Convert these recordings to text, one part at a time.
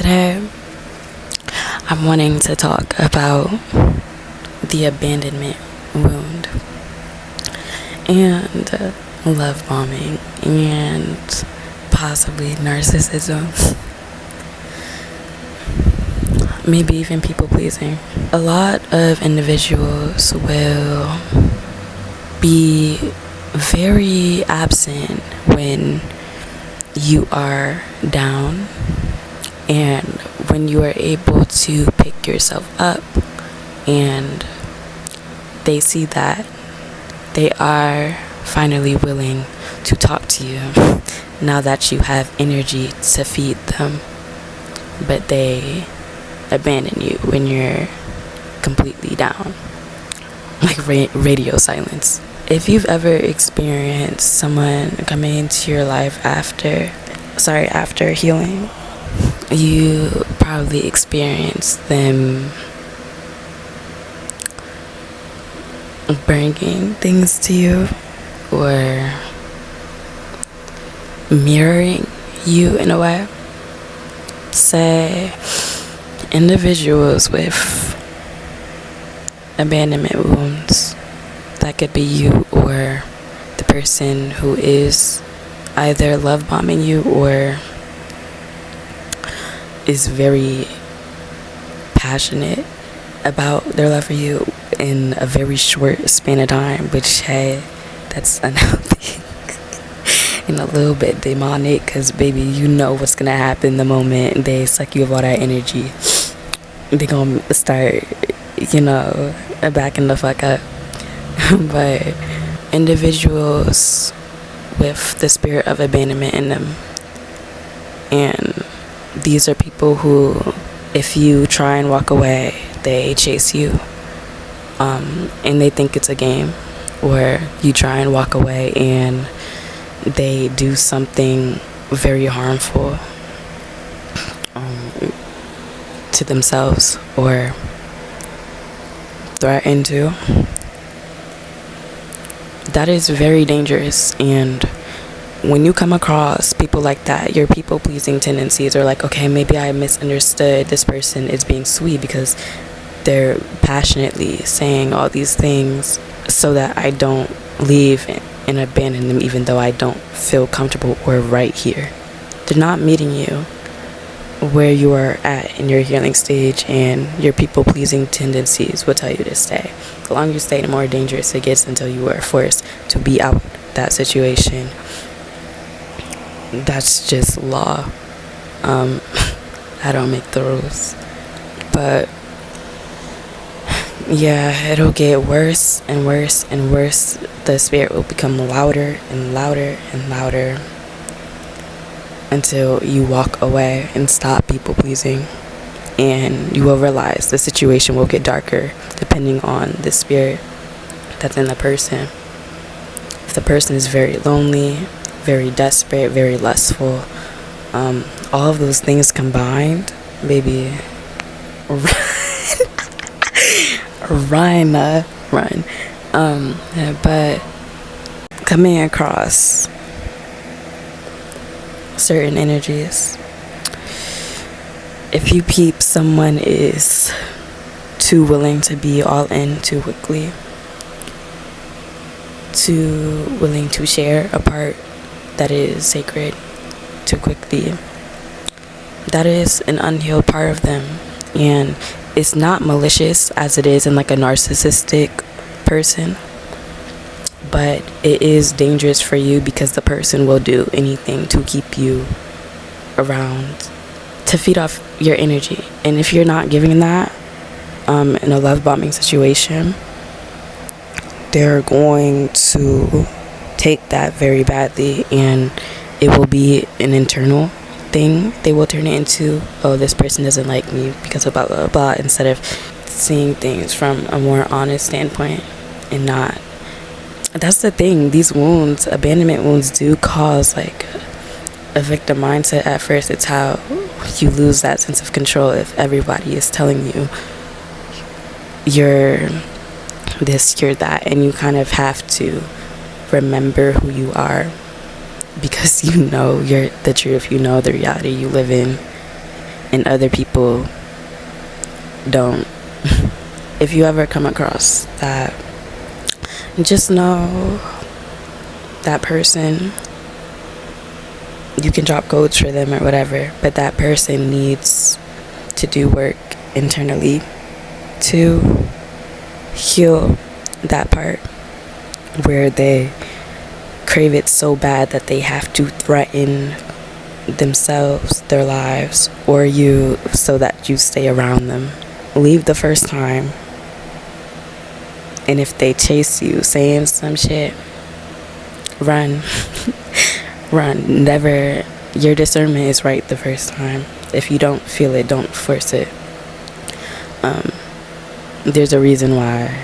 Today, I'm wanting to talk about the abandonment wound and love bombing and possibly narcissism, maybe even people pleasing. A lot of individuals will be very absent when you are down and when you are able to pick yourself up and they see that, they are finally willing to talk to you now that you have energy to feed them, but they abandon you when you're completely down, like radio silence. If you've ever experienced someone coming into your life after healing, you probably experienced them bringing things to you or mirroring you in a way. Say, individuals with abandonment wounds, that could be you or the person who is either love bombing you or is very passionate about their love for you in a very short span of time, which, hey, that's unhealthy and a little bit demonic, because baby, you know what's gonna happen the moment they suck you of all that energy. They gonna start, backing the fuck up. But individuals with the spirit of abandonment in them, and these are people who, if you try and walk away, they chase you, and they think it's a game. Or you try and walk away and they do something very harmful to themselves or threaten to. That is very dangerous. And when you come across people like that, your people pleasing tendencies are like, okay, maybe I misunderstood, this person is being sweet because they're passionately saying all these things so that I don't leave and abandon them, even though I don't feel comfortable or right here. They're not meeting you where you are at in your healing stage, and your people pleasing tendencies will tell you to stay. The longer you stay, the more dangerous it gets until you are forced to be out that situation. That's just law. I don't make the rules. But yeah, it'll get worse and worse and worse. The spirit will become louder and louder and louder until you walk away and stop people pleasing, and you will realize the situation will get darker depending on the spirit that's in the person. If the person is very lonely, very desperate, very lustful, all of those things combined, baby, run. But coming across certain energies, if you peep someone is too willing to be all in too quickly, too willing to share a part that is sacred too quickly, that is an unhealed part of them. And it's not malicious as it is in like a narcissistic person, but it is dangerous for you because the person will do anything to keep you around, to feed off your energy. And if you're not giving that in a love bombing situation, they're going to take that very badly, and it will be an internal thing. They will turn it into, oh, this person doesn't like me because of blah blah blah, instead of seeing things from a more honest standpoint. And not, that's the thing, these wounds, abandonment wounds, do cause like a victim mindset at first. It's how you lose that sense of control if everybody is telling you you're this, you're that, and you kind of have to remember who you are, because you know you're the truth, you know the reality you live in, and other people don't. If you ever come across that, just know that person, you can drop codes for them or whatever, but that person needs to do work internally to heal that part where they crave it so bad that they have to threaten themselves, their lives, or you, so that you stay around them. Leave the first time, and if they chase you saying some shit, run. Run. Never. Your discernment is right the first time. If you don't feel it, don't force it. There's a reason why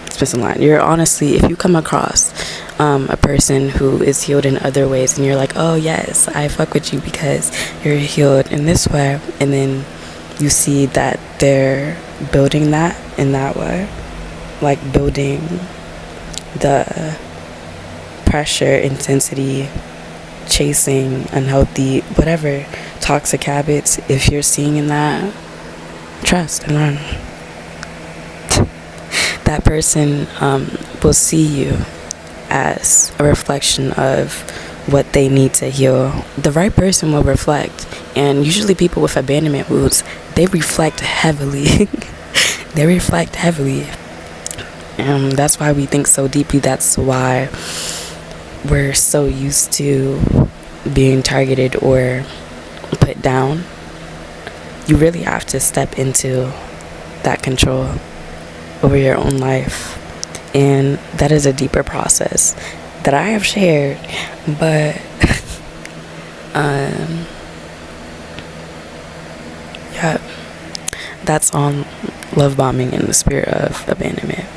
it's missing line. You're honestly, if you come across a person who is healed in other ways, and you're like, oh yes, I fuck with you because you're healed in this way, and then you see that they're building that in that way, like building the pressure, intensity, chasing, unhealthy, whatever, toxic habits, if you're seeing in that, trust and run. That person will see you as a reflection of what they need to heal. The right person will reflect, and usually people with abandonment wounds, they reflect heavily. They reflect heavily. That's why we think so deeply. That's why we're so used to being targeted or put down. You really have to step into that control over your own life, and that is a deeper process that I have shared, but yeah, that's on love bombing and the spirit of abandonment.